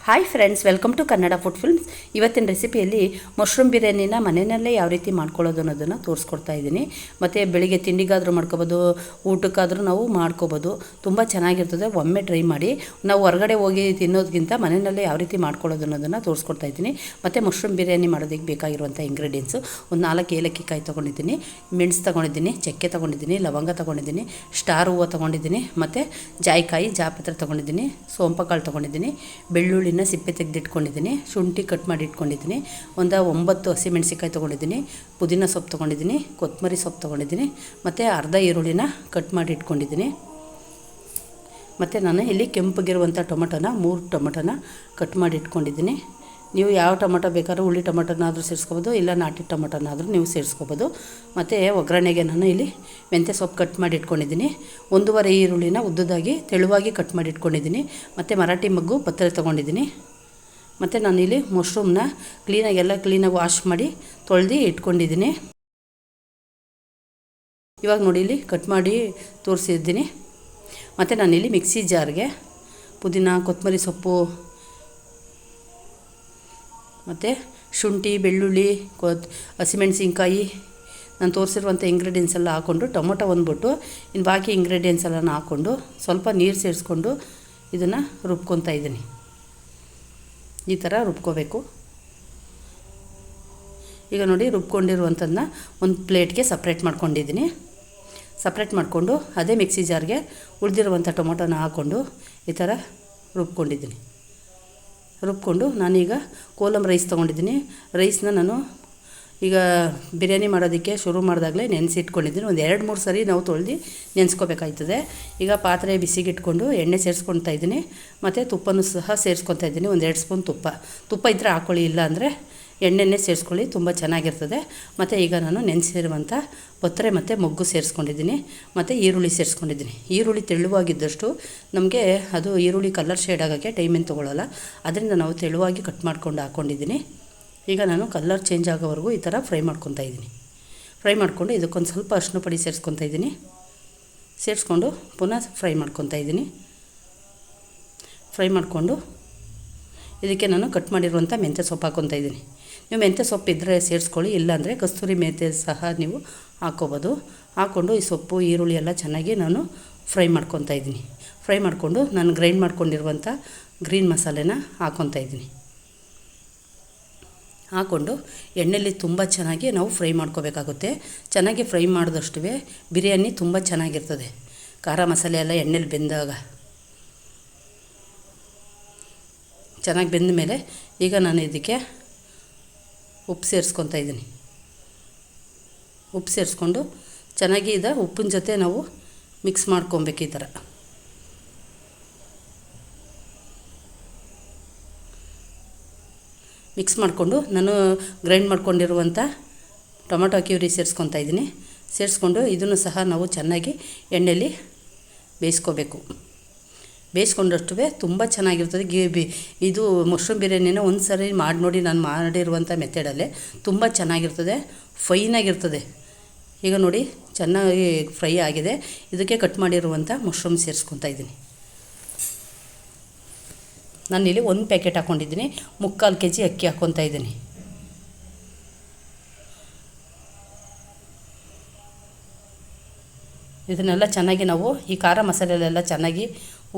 Hi friends, welcome to Kannada food films. ಇವತ್ತಿನ ರೆಸಿಪಿಯಲ್ಲಿ mushroom ಬಿರಿಯಾನಿನ ಮನೆಯಲ್ಲೇ ಯಾವ ರೀತಿ ಮಾಡ್ಕೊಳ್ಳೋದು ಅನ್ನೋದನ್ನು ತೋರಿಸ್ಕೊಡ್ತಾ ಇದ್ದೀನಿ. ಮತ್ತು ಬೆಳಿಗ್ಗೆ ತಿಂಡಿಗಾದರೂ ಮಾಡ್ಕೊಬೋದು, ಊಟಕ್ಕಾದರೂ ನಾವು ಮಾಡ್ಕೋಬೋದು. ತುಂಬ ಚೆನ್ನಾಗಿರ್ತದೆ, ಒಮ್ಮೆ ಟ್ರೈ ಮಾಡಿ. ನಾವು ಹೊರಗಡೆ ಹೋಗಿ ತಿನ್ನೋದಕ್ಕಿಂತ ಮನೆಯಲ್ಲೇ ಯಾವ ರೀತಿ ಮಾಡ್ಕೊಳ್ಳೋದು ಅನ್ನೋದನ್ನು ತೋರಿಸ್ಕೊಡ್ತಾ ಇದ್ದೀನಿ. ಮತ್ತು ಮಶ್ರೂಮ್ ಬಿರಿಯಾನಿ ಮಾಡೋದಕ್ಕೆ ಬೇಕಾಗಿರುವಂಥ ಇಂಗ್ರೀಡಿಯೆಂಟ್ಸು: ಒಂದು 4 ಏಲಕ್ಕಿ ಕಾಯಿ ತೊಗೊಂಡಿದ್ದೀನಿ, ಮೆಣಸು ತೊಗೊಂಡಿದ್ದೀನಿ, ಚಕ್ಕೆ ತೊಗೊಂಡಿದ್ದೀನಿ, ಲವಂಗ ತೊಗೊಂಡಿದ್ದೀನಿ, ಸ್ಟಾರ್ ಹೂವು ತೊಗೊಂಡಿದ್ದೀನಿ, ಮತ್ತು ಜಾಯಿಕಾಯಿ ಜಾಪತ್ರ ತೊಗೊಂಡಿದ್ದೀನಿ, ಸೋಂಪಕಾಳು ತೊಗೊಂಡಿದ್ದೀನಿ, ಬೆಳ್ಳುಳ್ಳಿನ ಸಿಪ್ಪೆ ತೆಗೆದಿಟ್ಕೊಂಡಿದ್ದೀನಿ, ಶುಂಠಿ ಕಟ್ ಮಾಡಿ ಇಟ್ಕೊಂಡಿದ್ದೀನಿ, ಒಂದು 9 ಹಸಿಮೆಣಸಿಕಾಯಿ ತೊಗೊಂಡಿದ್ದೀನಿ, ಪುದೀನ ಸೊಪ್ಪು ತೊಗೊಂಡಿದ್ದೀನಿ, ಕೊತ್ತಂಬರಿ ಸೊಪ್ಪು ತೊಗೊಂಡಿದ್ದೀನಿ, ಮತ್ತು ಅರ್ಧ ಈರುಳ್ಳಿನ ಕಟ್ ಮಾಡಿ ಇಟ್ಕೊಂಡಿದ್ದೀನಿ. ಮತ್ತು ನಾನು ಇಲ್ಲಿ ಕೆಂಪಗಿರುವಂಥ ಟೊಮಟೊನ 3 ಟೊಮಟೊನ ಕಟ್ ಮಾಡಿ ಇಟ್ಕೊಂಡಿದ್ದೀನಿ. ನೀವು ಯಾವ ಟೊಮಟೊ ಬೇಕಾದ್ರೂ ಹುಳಿ ಟೊಮಟೊನಾದರೂ ಸೇರಿಸ್ಕೋಬೋದು, ಇಲ್ಲ ನಾಟಿ ಟೊಮಟೊನಾದರೂ ನೀವು ಸೇರಿಸ್ಕೋಬೋದು. ಮತ್ತು ಒಗ್ಗರಣೆಗೆ ನಾನು ಇಲ್ಲಿ ಮೆಂತ್ಯ ಸೊಪ್ಪು ಕಟ್ ಮಾಡಿ ಇಟ್ಕೊಂಡಿದ್ದೀನಿ, 1.5 ಈರುಳ್ಳಿನ ಉದ್ದದಾಗಿ ತೆಳುವಾಗಿ ಕಟ್ ಮಾಡಿ ಇಟ್ಕೊಂಡಿದ್ದೀನಿ, ಮತ್ತು ಮರಾಠಿ ಮಗ್ಗು ಪತ್ರೆ ತೊಗೊಂಡಿದ್ದೀನಿ. ಮತ್ತು ನಾನಿಲ್ಲಿ ಮಶ್ರೂಮ್ನ ಕ್ಲೀನಾಗಿ ವಾಶ್ ಮಾಡಿ ತೊಳೆದು ಇಟ್ಕೊಂಡಿದ್ದೀನಿ. ಇವಾಗ ನೋಡಿ ಇಲ್ಲಿ ಕಟ್ ಮಾಡಿ ತೋರಿಸಿದ್ದೀನಿ. ಮತ್ತು ನಾನಿಲ್ಲಿ ಮಿಕ್ಸಿ ಜಾರ್ಗೆ ಪುದೀನ, ಕೊತ್ತಂಬರಿ ಸೊಪ್ಪು, ಮತ್ತು ಶುಂಠಿ, ಬೆಳ್ಳುಳ್ಳಿ, ಹಸಿಮೆಣಸಿನ್ಕಾಯಿ, ನಾನು ತೋರಿಸಿರುವಂಥ ಇಂಗ್ರೀಡಿಯೆಂಟ್ಸ್ ಎಲ್ಲ ಹಾಕ್ಕೊಂಡು, ಟೊಮೊಟೊ ಒಂದ್ಬಿಟ್ಟು ಇನ್ನು ಬಾಕಿ ಇಂಗ್ರೀಡಿಯೆಂಟ್ಸ್ ಎಲ್ಲ ಹಾಕ್ಕೊಂಡು ಸ್ವಲ್ಪ ನೀರು ಸೇರಿಸ್ಕೊಂಡು ಇದನ್ನು ರುಬ್ಕೊತಾ ಇದ್ದೀನಿ. ಈ ಥರ ರುಬ್ಕೋಬೇಕು. ಈಗ ನೋಡಿ ರುಬ್ಕೊಂಡಿರುವಂಥದ್ದನ್ನ ಒಂದು ಪ್ಲೇಟ್ಗೆ ಸಪ್ರೇಟ್ ಮಾಡ್ಕೊಂಡಿದ್ದೀನಿ. ಸಪ್ರೇಟ್ ಮಾಡಿಕೊಂಡು ಅದೇ ಮಿಕ್ಸಿ ಜಾರ್ಗೆ ಉಳಿದಿರುವಂಥ ಟೊಮೊಟೊನ ಹಾಕ್ಕೊಂಡು ಈ ಥರ ರುಬ್ಕೊಂಡಿದ್ದೀನಿ. ರುಬ್ಕೊಂಡು ನಾನೀಗ ಕೋಲಮ್ ರೈಸ್ ತೊಗೊಂಡಿದ್ದೀನಿ. ರೈಸ್ನ ನಾನು ಈಗ ಬಿರಿಯಾನಿ ಮಾಡೋದಕ್ಕೆ ಶುರು ಮಾಡಿದಾಗಲೇ ನೆನೆಸಿಟ್ಕೊಂಡಿದ್ದೀನಿ. ಒಂದು 2-3 ಸರಿ ನಾವು ತೊಳೆದು ನೆನೆಸ್ಕೋಬೇಕಾಯ್ತದೆ. ಈಗ ಪಾತ್ರೆ ಬಿಸಿಗೆ ಇಟ್ಕೊಂಡು ಎಣ್ಣೆ ಸೇರಿಸ್ಕೊತಾ ಇದ್ದೀನಿ, ಮತ್ತು ತುಪ್ಪನೂ ಸಹ ಸೇರಿಸ್ಕೊತಾ ಇದ್ದೀನಿ. ಒಂದು 2 ಸ್ಪೂನ್ ತುಪ್ಪ ಇದ್ದರೆ ಹಾಕ್ಕೊಳ್ಳಿ, ಇಲ್ಲ ಅಂದರೆ ಎಣ್ಣೆನೇ ಸೇರಿಸ್ಕೊಳ್ಳಿ, ತುಂಬ ಚೆನ್ನಾಗಿರ್ತದೆ. ಮತ್ತು ಈಗ ನಾನು ನೆನೆಸಿರುವಂಥ ಪತ್ರೆ ಮತ್ತು ಮೊಗ್ಗು ಸೇರಿಸ್ಕೊಂಡಿದ್ದೀನಿ, ಮತ್ತು ಈರುಳ್ಳಿ ಸೇರಿಸ್ಕೊಂಡಿದ್ದೀನಿ. ಈರುಳ್ಳಿ ತೆಳುವಾಗಿದ್ದಷ್ಟು ನಮಗೆ ಅದು ಈರುಳ್ಳಿ ಕಲರ್ ಶೇಡ್ ಆಗೋಕ್ಕೆ ಟೈಮೇನು ತೊಗೊಳ್ಳಲ್ಲ, ಅದರಿಂದ ನಾವು ತೆಳುವಾಗಿ ಕಟ್ ಮಾಡ್ಕೊಂಡು ಹಾಕ್ಕೊಂಡಿದ್ದೀನಿ. ಈಗ ನಾನು ಕಲರ್ ಚೇಂಜ್ ಆಗೋವರೆಗೂ ಈ ಥರ ಫ್ರೈ ಮಾಡ್ಕೊತಾ ಇದ್ದೀನಿ. ಫ್ರೈ ಮಾಡಿಕೊಂಡು ಇದಕ್ಕೊಂದು ಸ್ವಲ್ಪ ಅರಿಶಿನ ಪುಡಿ ಸೇರಿಸ್ಕೊತಾ ಇದ್ದೀನಿ. ಸೇರಿಸ್ಕೊಂಡು ಪುನಃ ಫ್ರೈ ಮಾಡ್ಕೊತಾ ಇದ್ದೀನಿ. ಫ್ರೈ ಮಾಡಿಕೊಂಡು ಇದಕ್ಕೆ ನಾನು ಕಟ್ ಮಾಡಿರುವಂಥ ಮೆಂತ್ಯ ಸೊಪ್ಪು ಹಾಕ್ಕೊತಾ ಇದ್ದೀನಿ. ನೀವು ಮೆಂತ್ಯ ಸೊಪ್ಪು ಇದ್ದರೆ ಸೇರಿಸ್ಕೊಳ್ಳಿ, ಇಲ್ಲಾಂದರೆ ಕಸ್ತೂರಿ ಮೇಥಿ ಸಹ ನೀವು ಹಾಕ್ಕೋಬೋದು. ಹಾಕ್ಕೊಂಡು ಈ ಸೊಪ್ಪು, ಈರುಳ್ಳಿ ಎಲ್ಲ ಚೆನ್ನಾಗಿ ನಾನು ಫ್ರೈ ಮಾಡ್ಕೊತಾ ಇದ್ದೀನಿ. ಫ್ರೈ ಮಾಡಿಕೊಂಡು ನಾನು ಗ್ರೈಂಡ್ ಮಾಡ್ಕೊಂಡಿರುವಂಥ ಗ್ರೀನ್ ಮಸಾಲೆನ ಹಾಕ್ಕೊತಾ ಇದ್ದೀನಿ. ಹಾಕ್ಕೊಂಡು ಎಣ್ಣೆಯಲ್ಲಿ ತುಂಬ ಚೆನ್ನಾಗಿ ನಾವು ಫ್ರೈ ಮಾಡ್ಕೋಬೇಕಾಗುತ್ತೆ. ಚೆನ್ನಾಗಿ ಫ್ರೈ ಮಾಡಿದಷ್ಟು ಬಿರಿಯಾನಿ ತುಂಬ ಚೆನ್ನಾಗಿರ್ತದೆ. ಖಾರ ಮಸಾಲೆ ಎಲ್ಲ ಎಣ್ಣೆಲಿ ಬೆಂದಾಗ ಚೆನ್ನಾಗಿ ಬೆಂದ ಮೇಲೆ ಈಗ ನಾನು ಇದಕ್ಕೆ ಉಪ್ಪು ಸೇರಿಸ್ಕೊತಾ ಇದ್ದೀನಿ. ಉಪ್ಪು ಸೇರಿಸ್ಕೊಂಡು ಚೆನ್ನಾಗಿ ಉಪ್ಪಿನ ಜೊತೆ ನಾವು ಮಿಕ್ಸ್ ಮಾಡ್ಕೊಬೇಕು. ಈ ಥರ ಮಿಕ್ಸ್ ಮಾಡಿಕೊಂಡು ನಾನು ಗ್ರೈಂಡ್ ಮಾಡ್ಕೊಂಡಿರುವಂಥ ಟೊಮೊಟೊ ಕ್ಯೂರಿ ಸೇರಿಸ್ಕೊತಾ ಇದ್ದೀನಿ. ಸೇರಿಸ್ಕೊಂಡು ಇದನ್ನು ಸಹ ನಾವು ಚೆನ್ನಾಗಿ ಎಣ್ಣೆಯಲ್ಲಿ ಬೇಯಿಸ್ಕೋಬೇಕು. ಬೇಯಿಸ್ಕೊಂಡಷ್ಟು ತುಂಬ ಚೆನ್ನಾಗಿರ್ತದೆ. ಇದು ಮಶ್ರೂಮ್ ಬಿರಿಯಾನಿನ ಒಂದು ಸರಿ ಮಾಡಿ ನೋಡಿ, ನಾನು ಮಾಡಿರುವಂಥ ಮೆಥಡಲ್ಲೇ ತುಂಬ ಚೆನ್ನಾಗಿರ್ತದೆ, ಫೈನಾಗಿರ್ತದೆ. ಈಗ ನೋಡಿ ಚೆನ್ನಾಗಿ ಫ್ರೈ ಆಗಿದೆ. ಇದಕ್ಕೆ ಕಟ್ ಮಾಡಿರುವಂಥ ಮಶ್ರೂಮ್ ಸೇರಿಸ್ಕೊತಾ ಇದ್ದೀನಿ. ನಾನಿಲ್ಲಿ 1 ಪ್ಯಾಕೆಟ್ ಹಾಕ್ಕೊಂಡಿದ್ದೀನಿ, 3/4 kg ಅಕ್ಕಿ ಹಾಕ್ಕೊತಾ ಇದ್ದೀನಿ. ಇದನ್ನೆಲ್ಲ ಚೆನ್ನಾಗಿ ನಾವು ಈ ಖಾರ ಮಸಾಲೆಲೆಲ್ಲ ಚೆನ್ನಾಗಿ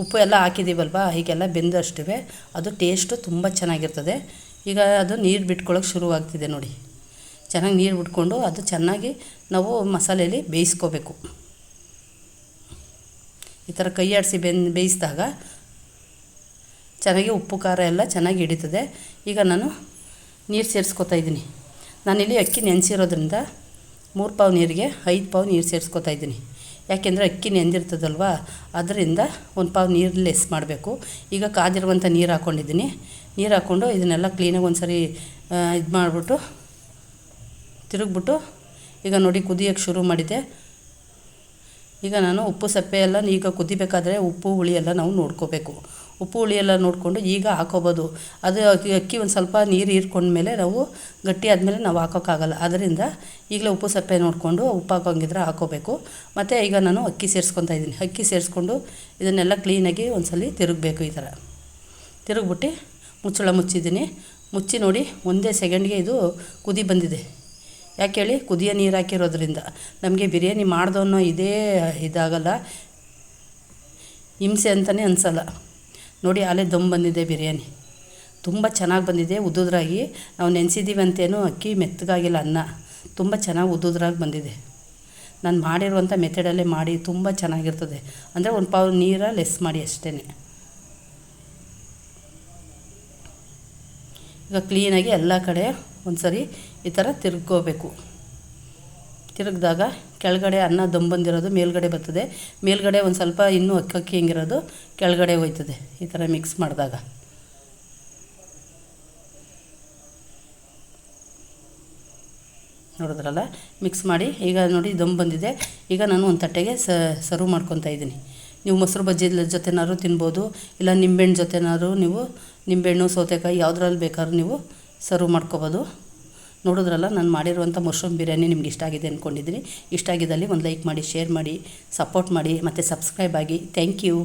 ಉಪ್ಪು ಎಲ್ಲ ಹಾಕಿದ್ದೀವಲ್ವ, ಹೀಗೆಲ್ಲ ಬೆಂದಷ್ಟು ಅದು ಟೇಸ್ಟು ತುಂಬ ಚೆನ್ನಾಗಿರ್ತದೆ. ಈಗ ಅದು ನೀರು ಬಿಟ್ಕೊಳ್ಳೋಕೆ ಶುರುವಾಗ್ತಿದೆ ನೋಡಿ. ಚೆನ್ನಾಗಿ ನೀರು ಬಿಟ್ಕೊಂಡು ಅದು ಚೆನ್ನಾಗಿ ನಾವು ಮಸಾಲೆಯಲ್ಲಿ ಬೇಯಿಸ್ಕೋಬೇಕು. ಈ ಥರ ಕೈ ಆಡಿಸಿ ಬೇಯಿಸಿದಾಗ ಚೆನ್ನಾಗಿ ಉಪ್ಪು ಖಾರ ಎಲ್ಲ ಚೆನ್ನಾಗಿ ಹಿಡಿತದೆ. ಈಗ ನಾನು ನೀರು ಸೇರಿಸ್ಕೊತಾ ಇದ್ದೀನಿ. ನಾನಿಲ್ಲಿ ಅಕ್ಕಿ ನೆನೆಸಿರೋದ್ರಿಂದ 3 ಪಾವು ನೀರಿಗೆ 5 ಪಾವು ನೀರು ಸೇರಿಸ್ಕೊತಾ ಇದ್ದೀನಿ. ಯಾಕೆಂದರೆ ಅಕ್ಕಿ ನೆಂದಿರ್ತದಲ್ವ, ಅದರಿಂದ 1 ಪಾವು ನೀರು ಲೆಸ್ ಮಾಡಬೇಕು. ಈಗ ಕಾದಿರುವಂಥ ನೀರು ಹಾಕ್ಕೊಂಡಿದ್ದೀನಿ. ನೀರು ಹಾಕ್ಕೊಂಡು ಇದನ್ನೆಲ್ಲ ಕ್ಲೀನಾಗಿ ಒಂದು ಸರಿ ಇದು ಮಾಡಿಬಿಟ್ಟು ತಿರುಗಿಬಿಟ್ಟು ಈಗ ನೋಡಿ ಕುದಿಯೋಕ್ಕೆ ಶುರು ಮಾಡಿದೆ. ಈಗ ನಾನು ಉಪ್ಪು ಸಪ್ಪೆ ಎಲ್ಲ ಈಗ ಕುದಿಬೇಕಾದ್ರೆ ಉಪ್ಪು ಹುಳಿ ಎಲ್ಲ ನಾವು ನೋಡ್ಕೋಬೇಕು. ಉಪ್ಪು ಹುಳಿ ಎಲ್ಲ ನೋಡಿಕೊಂಡು ಈಗ ಹಾಕೋಬೋದು. ಅದು ಅಕ್ಕಿ ಒಂದು ಸ್ವಲ್ಪ ನೀರು ಹೀರ್ಕೊಂಡ್ಮೇಲೆ ನಾವು ಗಟ್ಟಿ ಆದಮೇಲೆ ನಾವು ಹಾಕೋಕ್ಕಾಗಲ್ಲ, ಅದರಿಂದ ಈಗಲೇ ಉಪ್ಪು ಸಪ್ಪೆ ನೋಡಿಕೊಂಡು ಉಪ್ಪು ಹಾಕೋಂಗಿದ್ರೆ ಹಾಕೋಬೇಕು. ಮತ್ತು ಈಗ ನಾನು ಅಕ್ಕಿ ಸೇರಿಸ್ಕೊತಾ ಇದ್ದೀನಿ. ಅಕ್ಕಿ ಸೇರಿಸ್ಕೊಂಡು ಇದನ್ನೆಲ್ಲ ಕ್ಲೀನಾಗಿ ಒಂದು ಸಲ ತಿರುಗಬೇಕು. ಈ ಥರ ತಿರುಗ್ಬಿಟ್ಟು ಮುಚ್ಚಳ ಮುಚ್ಚಿದ್ದೀನಿ. ಮುಚ್ಚಿ ನೋಡಿ, ಒಂದೇ ಸೆಕೆಂಡ್ಗೆ ಇದು ಕುದಿ ಬಂದಿದೆ. ಯಾಕೆ ಹೇಳಿ? ಕುದಿಯೋ ನೀರು ಹಾಕಿರೋದ್ರಿಂದ ನಮಗೆ ಬಿರಿಯಾನಿ ಮಾಡ್ದವನ್ನೋ ಇದೇ ಇದಾಗಲ್ಲ, ಹಿಂಸೆ ಅಂತಲೇ ಅನಿಸಲ್ಲ. ನೋಡಿ, ಅಲ್ಲೇ ದಮ್ ಬಂದಿದೆ ಬಿರಿಯಾನಿ. ತುಂಬ ಚೆನ್ನಾಗಿ ಬಂದಿದೆ. ಉದ್ದುದ್ರಾಗಿ ನಾವು ನೆನೆಸಿದ್ದೀವಿ ಅಂತೇನು ಅಕ್ಕಿ ಮೆತ್ತಗಾಗಿಲ್ಲ, ಅನ್ನ ತುಂಬ ಚೆನ್ನಾಗಿ ಉದ್ದುದ್ರಾಗಿ ಬಂದಿದೆ. ನಾನು ಮಾಡಿರುವಂಥ ಮೆಥಡಲ್ಲೇ ಮಾಡಿ, ತುಂಬ ಚೆನ್ನಾಗಿರ್ತದೆ. ಅಂದರೆ ಒಂದು ಪಾವು ನೀರ ಲೆಸ್ ಮಾಡಿ ಅಷ್ಟೇ. ಈಗ ಕ್ಲೀನಾಗಿ ಎಲ್ಲ ಕಡೆ ಒಂದು ಸರಿ ಈ ಥರ ತಿರ್ಗೋಬೇಕು. ತಿರುಗಿದಾಗ ಕೆಳಗಡೆ ಅನ್ನ ದಮ್ ಬಂದಿರೋದು ಮೇಲ್ಗಡೆ ಬರ್ತದೆ, ಮೇಲ್ಗಡೆ ಒಂದು ಸ್ವಲ್ಪ ಇನ್ನೂ ಅಕ್ಕಿ ಹಿಂಗಿರೋದು ಕೆಳಗಡೆ ಹೋಯ್ತದೆ. ಈ ಥರ ಮಿಕ್ಸ್ ಮಾಡಿದಾಗ ನೋಡಿದ್ರಲ್ಲ, ಮಿಕ್ಸ್ ಮಾಡಿ ಈಗ ನೋಡಿ ದಮ್ ಬಂದಿದೆ. ಈಗ ನಾನು ಒಂದು ತಟ್ಟೆಗೆ ಸರ್ವ್ ಮಾಡ್ಕೊತಾ ಇದ್ದೀನಿ. ನೀವು ಮೊಸರು ಬಜ್ಜಿ ಜೊತೆನಾದ್ರು ತಿನ್ಬೋದು, ಇಲ್ಲ ನಿಂಬೆಹಣ್ಣು ಜೊತೆನಾದ್ರು ನೀವು ನಿಂಬೆಹಣ್ಣು ಸೌತೆಕಾಯಿ ಯಾವುದ್ರಲ್ಲಿ ಬೇಕಾದ್ರೂ ನೀವು ಸರ್ವ್ ಮಾಡ್ಕೊಬೋದು. ನೋಡಿದ್ರಲ್ಲ, ನಾನು ಮಾಡಿರುವಂಥ ಮಶ್ರೂಮ್ ಬಿರಿಯಾನಿ ನಿಮ್ಗೆ ಇಷ್ಟ ಆಗಿದೆ ಅಂದ್ಕೊಂಡಿದ್ದೀನಿ. ಇಷ್ಟ ಆಗಿದ್ದಲ್ಲಿ ಒಂದು ಲೈಕ್ ಮಾಡಿ, ಶೇರ್ ಮಾಡಿ, ಸಪೋರ್ಟ್ ಮಾಡಿ ಮತ್ತು ಸಬ್ಸ್ಕ್ರೈಬ್ ಆಗಿ. Thank you.